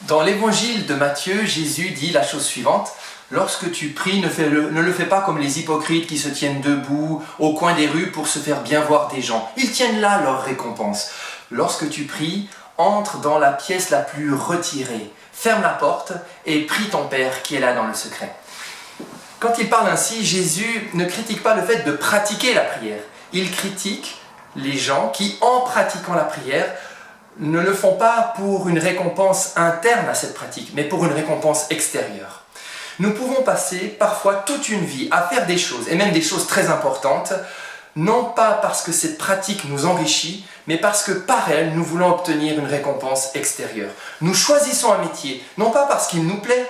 Dans l'évangile de Matthieu, Jésus dit la chose suivante: lorsque tu pries, ne le fais pas comme les hypocrites qui se tiennent debout au coin des rues pour se faire bien voir des gens. Ils tiennent là leur récompense. Lorsque tu pries, entre dans la pièce la plus retirée, ferme la porte et prie ton Père qui est là dans le secret. Quand il parle ainsi, Jésus ne critique pas le fait de pratiquer la prière. Il critique les gens qui, en pratiquant la prière, ne le font pas pour une récompense interne à cette pratique, mais pour une récompense extérieure. Nous pouvons passer parfois toute une vie à faire des choses, et même des choses très importantes, non pas parce que cette pratique nous enrichit, mais parce que par elle, nous voulons obtenir une récompense extérieure. Nous choisissons un métier, non pas parce qu'il nous plaît,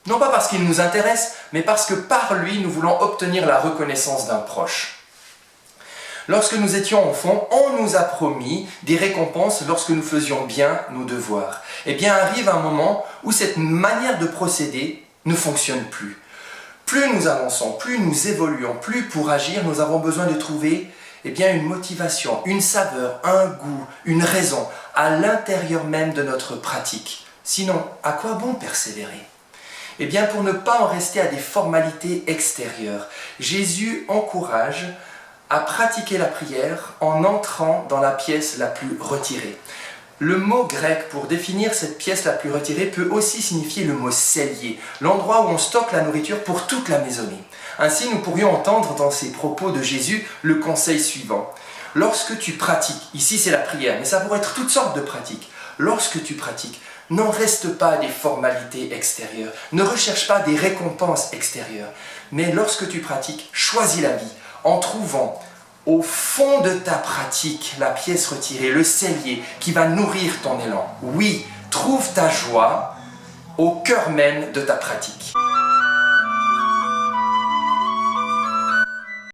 non pas parce qu'il nous intéresse, mais parce que par lui, nous voulons obtenir la reconnaissance d'un proche. Lorsque nous étions enfants, on nous a promis des récompenses lorsque nous faisions bien nos devoirs. Eh bien, arrive un moment où cette manière de procéder ne fonctionne plus. Plus nous avançons, plus nous évoluons, plus pour agir, nous avons besoin de trouver une motivation, une saveur, un goût, une raison à l'intérieur même de notre pratique. Sinon, à quoi bon persévérer ? Eh bien, pour ne pas en rester à des formalités extérieures, Jésus encourage à pratiquer la prière en entrant dans la pièce la plus retirée. Le mot grec pour définir cette pièce la plus retirée peut aussi signifier le mot cellier, l'endroit où on stocke la nourriture pour toute la maisonnée. Ainsi, nous pourrions entendre dans ces propos de Jésus le conseil suivant. Lorsque tu pratiques, ici c'est la prière, mais ça pourrait être toutes sortes de pratiques. Lorsque tu pratiques, n'en reste pas à des formalités extérieures, ne recherche pas des récompenses extérieures, mais lorsque tu pratiques, choisis la vie en trouvant au fond de ta pratique la pièce retirée, le cellier qui va nourrir ton élan. Oui, trouve ta joie au cœur même de ta pratique.